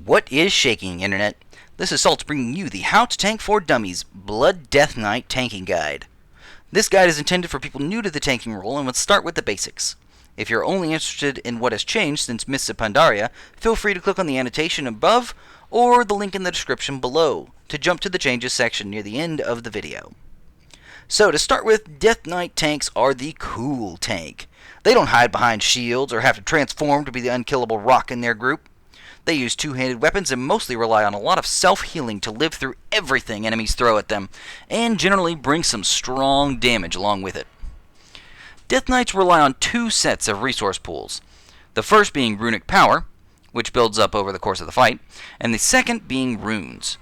What is shaking, Internet? This is Salt bringing you the How to Tank for Dummies Blood Death Knight Tanking Guide. This guide is intended for people new to the tanking role and would start with the basics. If you're only interested in what has changed since Mists of Pandaria, feel free to click on the annotation above or the link in the description below to jump to the changes section near the end of the video. So to start with, Death Knight tanks are the cool tank. They don't hide behind shields or have to transform to be the unkillable rock in their group. They use two-handed weapons and mostly rely on a lot of self-healing to live through everything enemies throw at them, and generally bring some strong damage along with it. Death Knights rely on two sets of resource pools, the first being runic power, which builds up over the course of the fight, and the second being runes.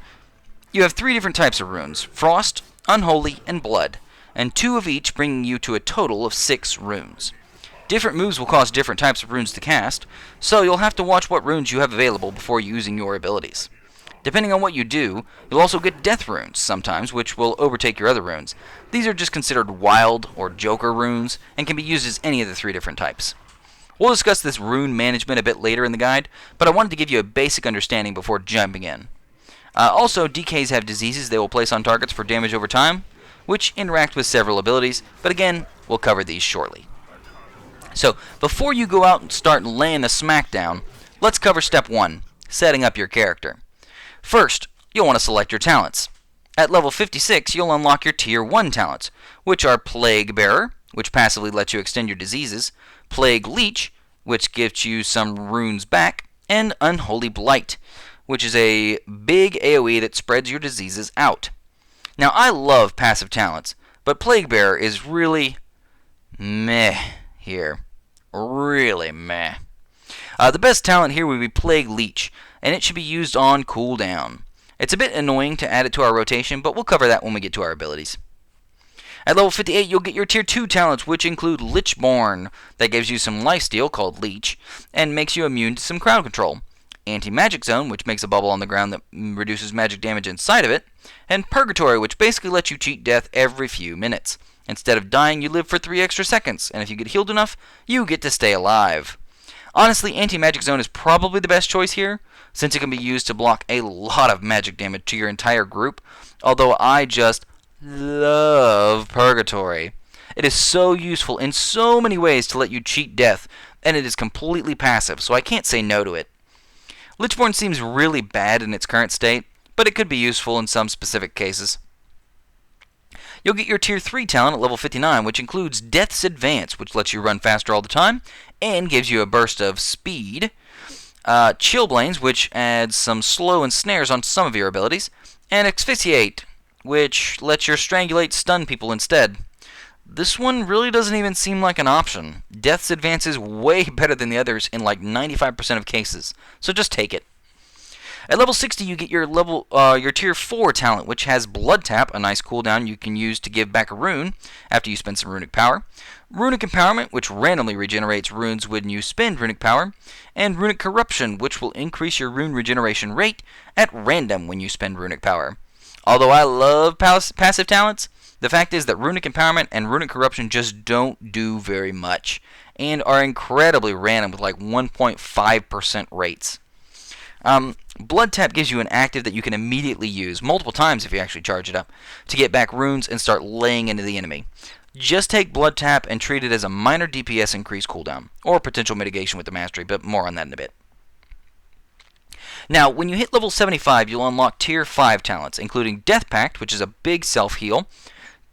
You have three different types of runes: Frost, Unholy, and Blood, and two of each bringing you to a total of 6 runes. Different moves will cause different types of runes to cast, so you'll have to watch what runes you have available before using your abilities. Depending on what you do, you'll also get death runes sometimes, which will overtake your other runes. These are just considered wild or joker runes, and can be used as any of the 3 different types. We'll discuss this rune management a bit later in the guide, but I wanted to give you a basic understanding before jumping in. Also, DKs have diseases they will place on targets for damage over time, which interact with several abilities, but again, we'll cover these shortly. So, before you go out and start laying the smackdown, let's cover step 1, setting up your character. First, you'll want to select your talents. At level 56, you'll unlock your Tier 1 talents, which are Plague Bearer, which passively lets you extend your diseases, Plague Leech, which gives you some runes back, and Unholy Blight, which is a big AoE that spreads your diseases out. Now, I love passive talents, but Plague Bearer is really meh here. Really meh. The best talent here would be Plague Leech, and it should be used on cooldown. It's a bit annoying to add it to our rotation, but we'll cover that when we get to our abilities. At level 58, you'll get your Tier 2 talents, which include Lichborn, that gives you some lifesteal called Leech, and makes you immune to some crowd control. AntiMagic Zone, which makes a bubble on the ground that reduces magic damage inside of it, and Purgatory, which basically lets you cheat death every few minutes. Instead of dying, you live for 3 extra seconds, and if you get healed enough, you get to stay alive. Honestly, Anti-Magic Zone is probably the best choice here, since it can be used to block a lot of magic damage to your entire group, although I just love Purgatory. It is so useful in so many ways to let you cheat death, and it is completely passive, so I can't say no to it. Lichborn seems really bad in its current state, but it could be useful in some specific cases. You'll get your Tier 3 talent at level 59, which includes Death's Advance, which lets you run faster all the time, and gives you a burst of speed. Chillblains, which adds some slow and snares on some of your abilities. And Asphyxiate, which lets your Strangulate stun people instead. This one really doesn't even seem like an option. Death's Advance is way better than the others in like 95% of cases, so just take it. At level 60, you get your Tier 4 talent, which has Blood Tap, a nice cooldown you can use to give back a rune after you spend some runic power. Runic Empowerment, which randomly regenerates runes when you spend runic power. And Runic Corruption, which will increase your rune regeneration rate at random when you spend runic power. Although I love passive talents, the fact is that Runic Empowerment and Runic Corruption just don't do very much, and are incredibly random with like 1.5% rates. Blood Tap gives you an active that you can immediately use, multiple times if you actually charge it up, to get back runes and start laying into the enemy. Just take Blood Tap and treat it as a minor DPS increase cooldown, or potential mitigation with the mastery, but more on that in a bit. Now, when you hit level 75, you'll unlock Tier 5 talents, including Death Pact, which is a big self-heal,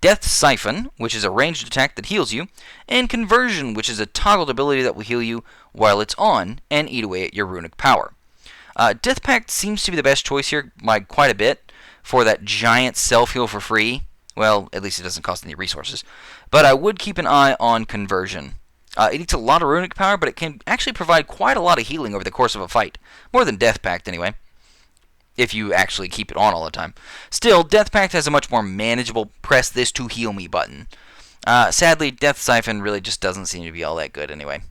Death Siphon, which is a ranged attack that heals you, and Conversion, which is a toggled ability that will heal you while it's on and eat away at your runic power. Death Pact seems to be the best choice here by quite a bit for that giant self-heal for free. Well, at least it doesn't cost any resources. But I would keep an eye on Conversion. It eats a lot of runic power, but it can actually provide quite a lot of healing over the course of a fight. More than Death Pact, anyway. If you actually keep it on all the time. Still, Death Pact has a much more manageable press this to heal me button. Sadly, Death Siphon really just doesn't seem to be all that good anyway.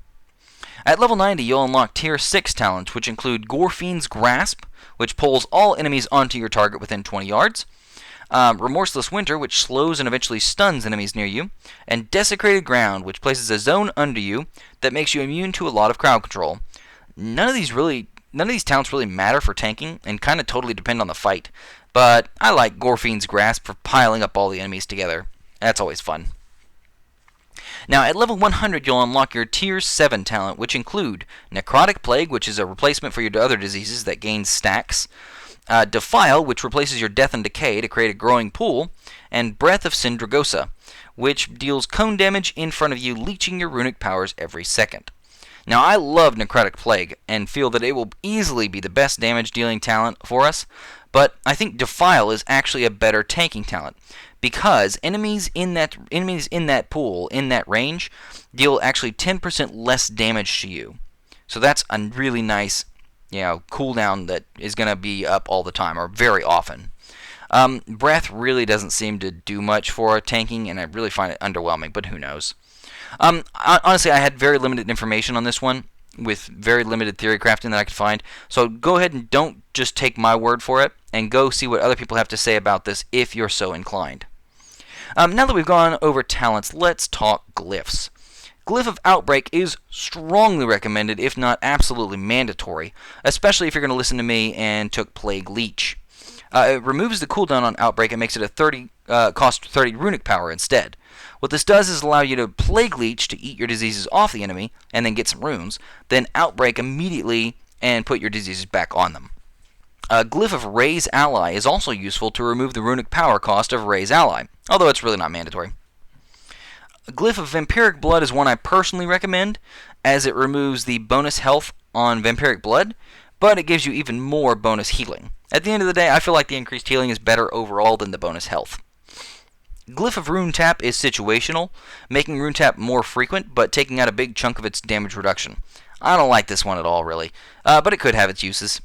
At level 90, you'll unlock Tier 6 talents, which include Gorefiend's Grasp, which pulls all enemies onto your target within 20 yards. Remorseless Winter, which slows and eventually stuns enemies near you. And Desecrated Ground, which places a zone under you that makes you immune to a lot of crowd control. None of these really none of these talents really matter for tanking and kind of totally depend on the fight. But I like Gorfine's Grasp for piling up all the enemies together. That's always fun. Now, at level 100, you'll unlock your Tier 7 talent, which include Necrotic Plague, which is a replacement for your other diseases that gains stacks, Defile, which replaces your Death and Decay to create a growing pool, and Breath of Syndragosa, which deals cone damage in front of you, leeching your runic powers every second. Now, I love Necrotic Plague, and feel that it will easily be the best damage-dealing talent for us, but I think Defile is actually a better tanking talent, because enemies in that pool, in that range, deal actually 10% less damage to you. So that's a really nice, cooldown that is going to be up all the time, or very often. Breath really doesn't seem to do much for tanking, and I really find it underwhelming, but who knows. Honestly, I had very limited information on this one, with very limited theory crafting that I could find, so go ahead and don't just take my word for it, and go see what other people have to say about this if you're so inclined. Now that we've gone over talents, let's talk Glyphs. Glyph of Outbreak is strongly recommended, if not absolutely mandatory, especially if you're going to listen to me and took Plague Leech. It removes the cooldown on Outbreak and makes it cost 30 runic power instead. What this does is allow you to Plague Leech to eat your diseases off the enemy, and then get some runes, then Outbreak immediately and put your diseases back on them. Glyph of Raise Ally is also useful to remove the runic power cost of Raise Ally, although it's really not mandatory. Glyph of Vampiric Blood is one I personally recommend, as it removes the bonus health on Vampiric Blood, but it gives you even more bonus healing. At the end of the day, I feel like the increased healing is better overall than the bonus health. Glyph of Rune Tap is situational, making Rune Tap more frequent, but taking out a big chunk of its damage reduction. I don't like this one at all, really, but it could have its uses.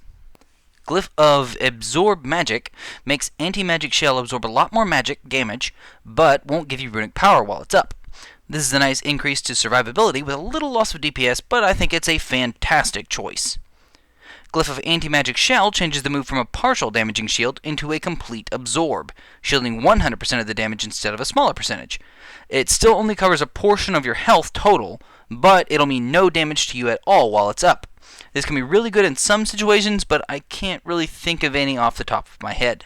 Glyph of Absorb Magic makes AntiMagic Shell absorb a lot more magic damage, but won't give you runic power while it's up. This is a nice increase to survivability with a little loss of DPS, but I think it's a fantastic choice. Glyph of AntiMagic Shell changes the move from a partial damaging shield into a complete absorb, shielding 100% of the damage instead of a smaller percentage. It still only covers a portion of your health total, but it'll mean no damage to you at all while it's up. This can be really good in some situations, but I can't really think of any off the top of my head.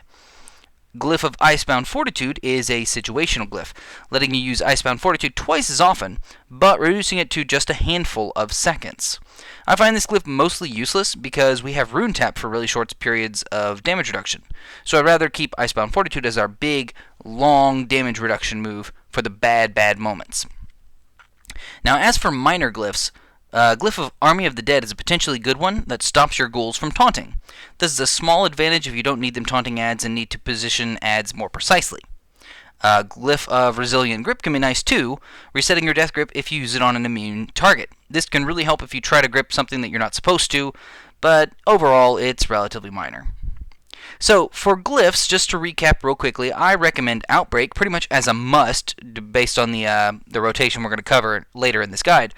Glyph of Icebound Fortitude is a situational glyph, letting you use Icebound Fortitude twice as often, but reducing it to just a handful of seconds. I find this glyph mostly useless because we have Rune Tap for really short periods of damage reduction, so I'd rather keep Icebound Fortitude as our big, long damage reduction move for the bad moments. Now, as for minor glyphs, Glyph of Army of the Dead is a potentially good one that stops your ghouls from taunting. This is a small advantage if you don't need them taunting ads and need to position ads more precisely. Glyph of Resilient Grip can be nice too, resetting your death grip if you use it on an immune target. This can really help if you try to grip something that you're not supposed to, but overall it's relatively minor. So, for glyphs, just to recap real quickly, I recommend Outbreak pretty much as a must, based on the rotation we're going to cover later in this guide.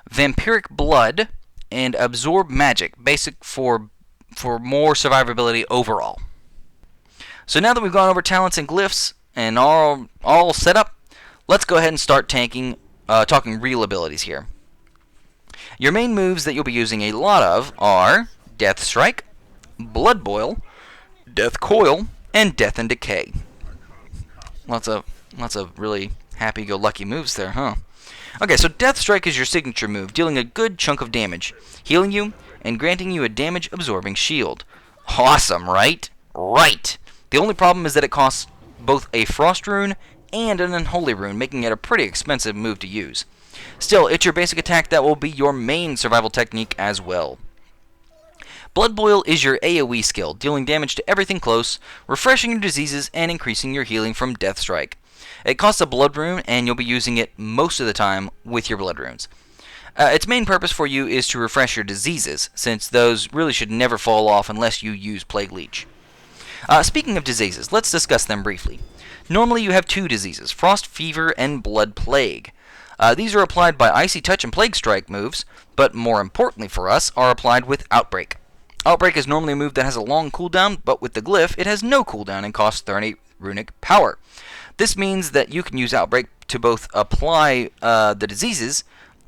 Vampiric Blood and Absorb Magic, basic for more survivability overall. So now that we've gone over talents and glyphs and all set up, let's go ahead and start talking real abilities here. Your main moves that you'll be using a lot of are Death Strike, Blood Boil, Death Coil, and Death and Decay. Lots of really happy-go-lucky moves there, huh? Okay, so Death Strike is your signature move, dealing a good chunk of damage, healing you, and granting you a damage-absorbing shield. Awesome, right? Right! The only problem is that it costs both a Frost Rune and an Unholy Rune, making it a pretty expensive move to use. Still, it's your basic attack that will be your main survival technique as well. Blood Boil is your AoE skill, dealing damage to everything close, refreshing your diseases, and increasing your healing from Death Strike. It costs a Blood Rune, and you'll be using it most of the time with your Blood Runes. Its main purpose for you is to refresh your diseases, since those really should never fall off unless you use Plague Leech. Speaking of diseases, let's discuss them briefly. Normally you have two diseases, Frost Fever and Blood Plague. These are applied by Icy Touch and Plague Strike moves, but more importantly for us, are applied with Outbreak. Outbreak is normally a move that has a long cooldown, but with the glyph, it has no cooldown and costs 30 runic power. This means that you can use Outbreak to both apply the diseases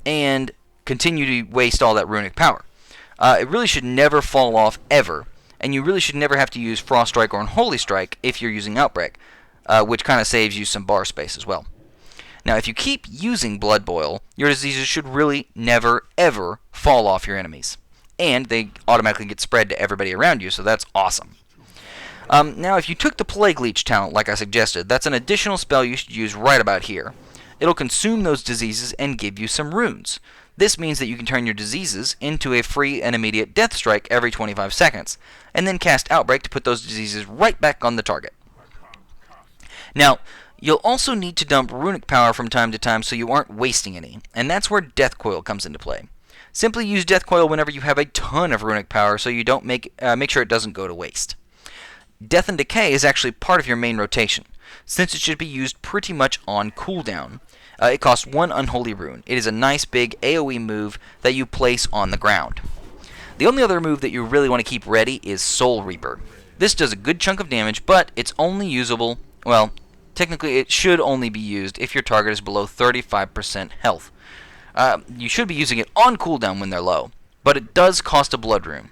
and continue to waste all that runic power. It really should never fall off ever, and you really should never have to use Frost Strike or Unholy Strike if you're using Outbreak, which kind of saves you some bar space as well. Now, if you keep using Blood Boil, your diseases should really never, ever fall off your enemies. And they automatically get spread to everybody around you, so that's awesome. Now, if you took the Plague Leech talent like I suggested, that's an additional spell you should use right about here. It'll consume those diseases and give you some runes. This means that you can turn your diseases into a free and immediate death strike every 25 seconds, and then cast Outbreak to put those diseases right back on the target. Now, you'll also need to dump runic power from time to time so you aren't wasting any, and that's where Death Coil comes into play. Simply use Death Coil whenever you have a ton of runic power so you don't make sure it doesn't go to waste. Death and Decay is actually part of your main rotation, since it should be used pretty much on cooldown. It costs 1 Unholy Rune. It is a nice big AoE move that you place on the ground. The only other move that you really want to keep ready is Soul Reaper. This does a good chunk of damage, but it's only usable, well, technically it should only be used if your target is below 35% health. You should be using it on cooldown when they're low, but it does cost a Blood Rune.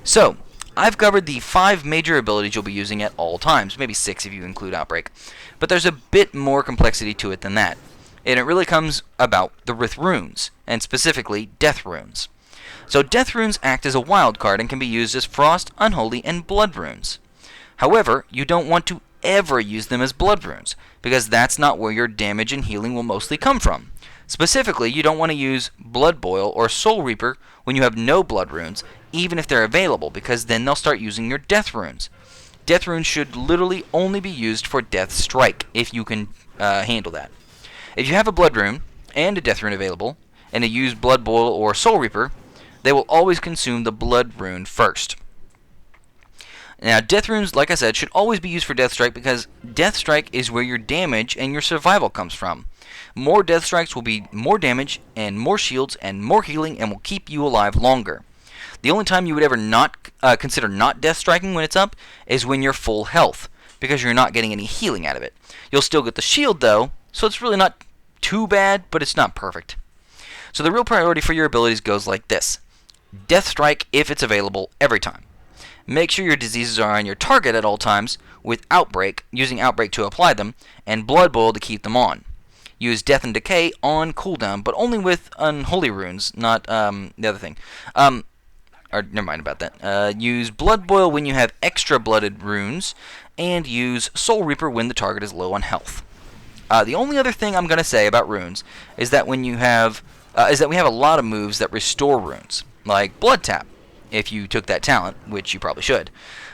So, I've covered the 5 major abilities you'll be using at all times, maybe 6 if you include Outbreak. But there's a bit more complexity to it than that, and it really comes about with runes, and specifically Death Runes. So Death Runes act as a wild card and can be used as Frost, Unholy, and Blood Runes. However, you don't want to ever use them as Blood Runes, because that's not where your damage and healing will mostly come from. Specifically, you don't want to use Blood Boil or Soul Reaper when you have no Blood Runes, even if they're available, because then they'll start using your Death Runes. Death Runes should literally only be used for Death Strike, if you can handle that. If you have a Blood Rune and a Death Rune available, and you use Blood Boil or Soul Reaper, they will always consume the Blood Rune first. Now, Death Runes, like I said, should always be used for Death Strike because Death Strike is where your damage and your survival comes from. More Death Strikes will be more damage and more shields and more healing and will keep you alive longer. The only time you would ever not consider not Death Striking when it's up is when you're full health, because you're not getting any healing out of it. You'll still get the shield though, so it's really not too bad, but it's not perfect. So the real priority for your abilities goes like this. Death Strike if it's available every time. Make sure your diseases are on your target at all times with Outbreak, using Outbreak to apply them, and Blood Boil to keep them on. Use Death and Decay on cooldown, but only with Unholy Runes, not the other thing. Or never mind about that. Use Blood Boil when you have extra blooded runes, and use Soul Reaper when the target is low on health. The only other thing I'm going to say about runes is that we have a lot of moves that restore runes, like Blood Tap, if you took that talent, which you probably should.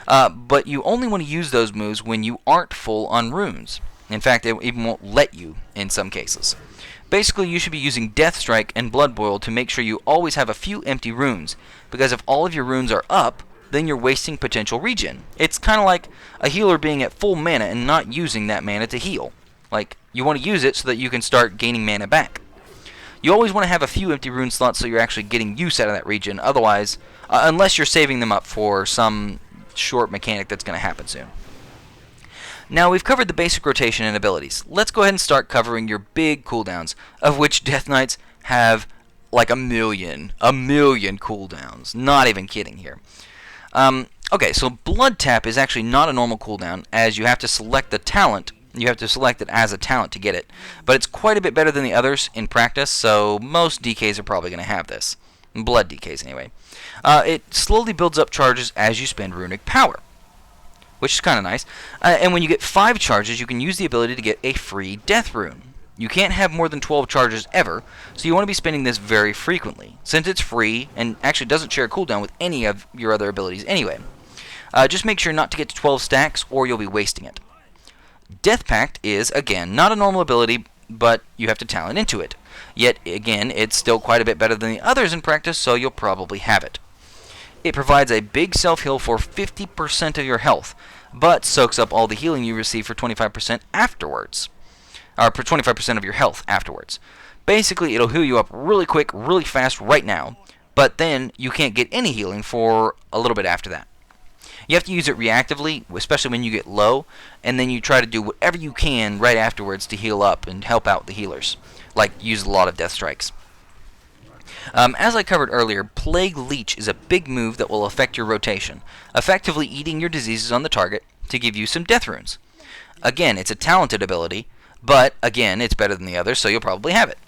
But you only want to use those moves when you aren't full on runes. In fact, it even won't let you in some cases. Basically, you should be using Death Strike and Blood Boil to make sure you always have a few empty runes, because if all of your runes are up, then you're wasting potential regen. It's kind of like a healer being at full mana and not using that mana to heal. Like, you want to use it so that you can start gaining mana back. You always want to have a few empty rune slots so you're actually getting use out of that regen, otherwise, unless you're saving them up for some short mechanic that's going to happen soon. Now, we've covered the basic rotation and abilities. Let's go ahead and start covering your big cooldowns, of which Death Knights have like a million cooldowns. Not even kidding here. Okay, so Blood Tap is actually not a normal cooldown, as you have to select the talent. You have to select it as a talent to get it. But it's quite a bit better than the others in practice, so most DKs are probably going to have this. Blood DKs, anyway. It slowly builds up charges as you spend runic power, which is kind of nice. And when you get 5 charges, you can use the ability to get a free Death Rune. You can't have more than 12 charges ever, so you want to be spending this very frequently, since it's free and actually doesn't share a cooldown with any of your other abilities anyway. Just make sure not to get to 12 stacks, or you'll be wasting it. Death Pact is, again, not a normal ability, but you have to talent into it. Yet, again, it's still quite a bit better than the others in practice, so you'll probably have it. It provides a big self-heal for 50% of your health, but soaks up all the healing you receive for 25% afterwards. Or for 25% of your health afterwards. Basically, it'll heal you up really quick, really fast right now, but then you can't get any healing for a little bit after that. You have to use it reactively, especially when you get low, and then you try to do whatever you can right afterwards to heal up and help out the healers, like use a lot of Death Strikes. As I covered earlier, Plague Leech is a big move that will affect your rotation, effectively eating your diseases on the target to give you some death runes. Again, it's a talented ability, but again, it's better than the others, so you'll probably have it.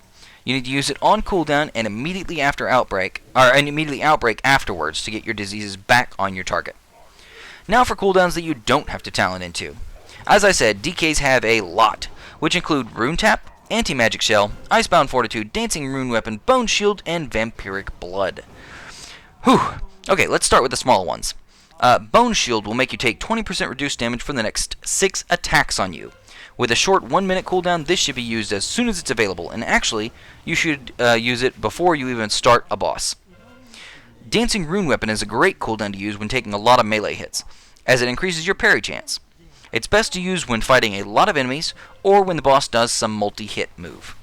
You need to use it on cooldown and immediately after outbreak, afterwards to get your diseases back on your target. Now for cooldowns that you don't have to talent into. As I said, DKs have a lot, which include Rune Tap, AntiMagic Shell, Icebound Fortitude, Dancing Rune Weapon, Bone Shield, and Vampiric Blood. Whew. Okay, let's start with the small ones. Bone Shield will make you take 20% reduced damage for the next 6 attacks on you. With a short 1-minute cooldown, this should be used as soon as it's available, and actually, you should use it before you even start a boss. Dancing Rune Weapon is a great cooldown to use when taking a lot of melee hits, as it increases your parry chance. It's best to use when fighting a lot of enemies, or when the boss does some multi-hit move.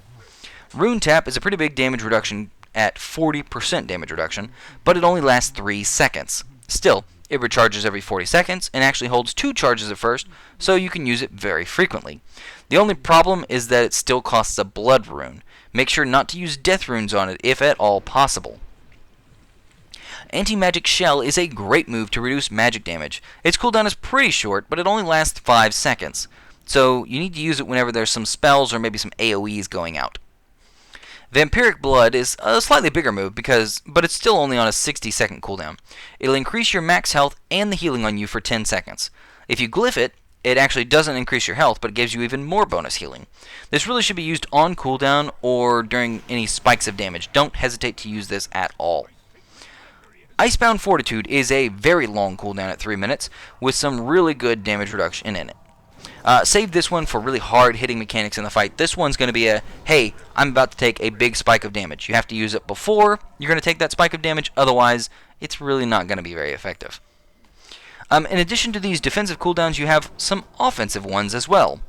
Rune Tap is a pretty big damage reduction at 40% damage reduction, but it only lasts 3 seconds. Still, it recharges every 40 seconds, and actually holds 2 charges at first, so you can use it very frequently. The only problem is that it still costs a blood rune. Make sure not to use death runes on it, if at all possible. AntiMagic Shell is a great move to reduce magic damage. Its cooldown is pretty short, but it only lasts 5 seconds, so you need to use it whenever there's some spells or maybe some AoEs going out. Vampiric Blood is a slightly bigger move, but it's still only on a 60-second cooldown. It'll increase your max health and the healing on you for 10 seconds. If you glyph it, it actually doesn't increase your health, but it gives you even more bonus healing. This really should be used on cooldown or during any spikes of damage. Don't hesitate to use this at all. Icebound Fortitude is a very long cooldown at 3 minutes, with some really good damage reduction in it. Save this one for really hard-hitting mechanics in the fight. This one's going to be a, hey, I'm about to take a big spike of damage. You have to use it before you're going to take that spike of damage, otherwise it's really not going to be very effective. In addition to these defensive cooldowns, you have some offensive ones as well.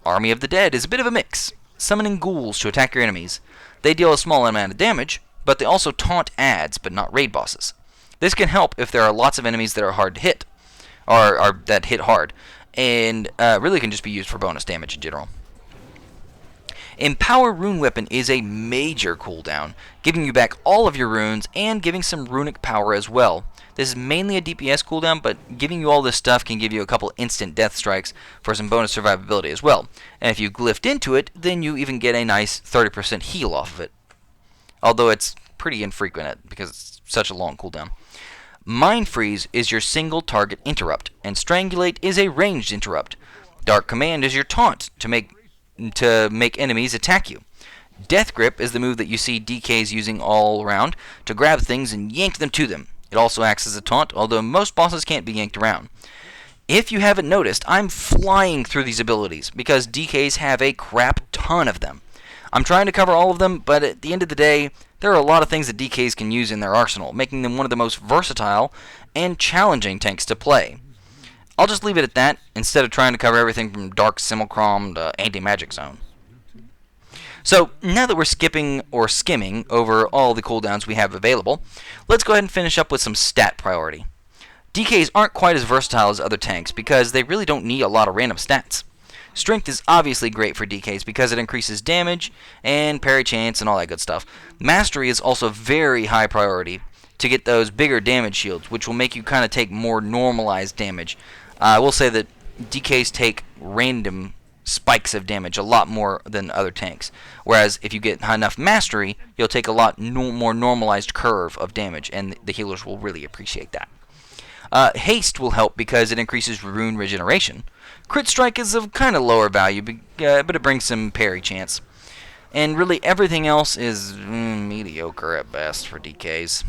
Army of the Dead is a bit of a mix, summoning ghouls to attack your enemies. They deal a small amount of damage, but they also taunt adds, but not raid bosses. This can help if there are lots of enemies that are hard to hit, or that hit hard, and really can just be used for bonus damage in general. Empower Rune Weapon is a major cooldown, giving you back all of your runes and giving some runic power as well. This is mainly a DPS cooldown, but giving you all this stuff can give you a couple instant death strikes for some bonus survivability as well. And if you glyphed into it, then you even get a nice 30% heal off of it. Although it's pretty infrequent because it's such a long cooldown. Mind Freeze is your single target interrupt, and Strangulate is a ranged interrupt. Dark Command is your taunt to make enemies attack you. Death Grip is the move that you see DKs using all around to grab things and yank them to them. It also acts as a taunt, although most bosses can't be yanked around. If you haven't noticed, I'm flying through these abilities because DKs have a crap ton of them. I'm trying to cover all of them, but at the end of the day, there are a lot of things that DKs can use in their arsenal, making them one of the most versatile and challenging tanks to play. I'll just leave it at that, instead of trying to cover everything from Dark Simulacrum to Anti-Magic Zone. So, now that we're skipping or skimming over all the cooldowns we have available, let's go ahead and finish up with some stat priority. DKs aren't quite as versatile as other tanks because they really don't need a lot of random stats. Strength is obviously great for DKs because it increases damage and parry chance and all that good stuff. Mastery is also very high priority to get those bigger damage shields, which will make you kind of take more normalized damage. I will say that DKs take random spikes of damage a lot more than other tanks, whereas if you get enough mastery, you'll take a lot more normalized curve of damage, and the healers will really appreciate that. Haste will help because it increases rune regeneration. Crit Strike is of kind of lower value, but it brings some parry chance. And really everything else is mediocre at best for DKs.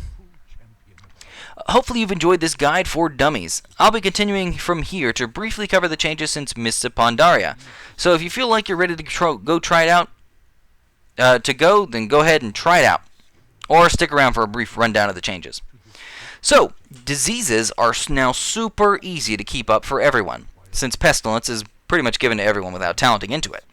Hopefully you've enjoyed this guide for Dummies. I'll be continuing from here to briefly cover the changes since Mists of Pandaria. So if you feel like you're ready to go try it out, then go ahead and try it out. Or stick around for a brief rundown of the changes. So, diseases are now super easy to keep up for everyone, since Pestilence is pretty much given to everyone without talenting into it.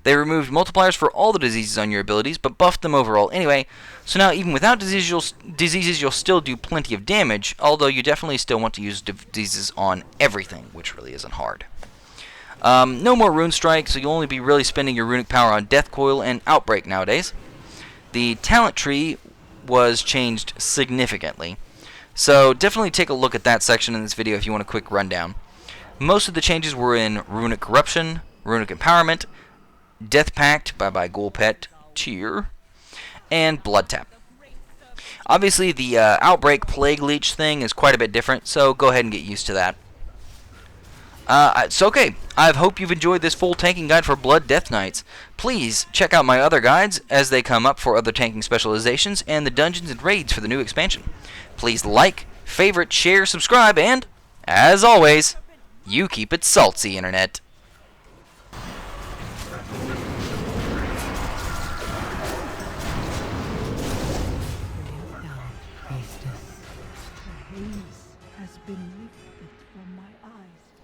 They removed multipliers for all the diseases on your abilities, but buffed them overall anyway, so now even without diseases you'll still do plenty of damage, although you definitely still want to use diseases on everything, which really isn't hard. No more Rune Strike, so you'll only be really spending your runic power on Death Coil and Outbreak nowadays. The talent tree was changed significantly. So definitely take a look at that section in this video if you want a quick rundown. Most of the changes were in Runic Corruption, Runic Empowerment, Death Pact, bye-bye Ghoul Pet, Cheer, and Blood Tap. Obviously, the Outbreak Plague Leech thing is quite a bit different, so go ahead and get used to that. So okay, I hope you've enjoyed this full tanking guide for Blood Death Knights. Please check out my other guides as they come up for other tanking specializations and the dungeons and raids for the new expansion. Please like, favorite, share, subscribe, and, as always, you keep it salty, Internet. Priestess. The haze has been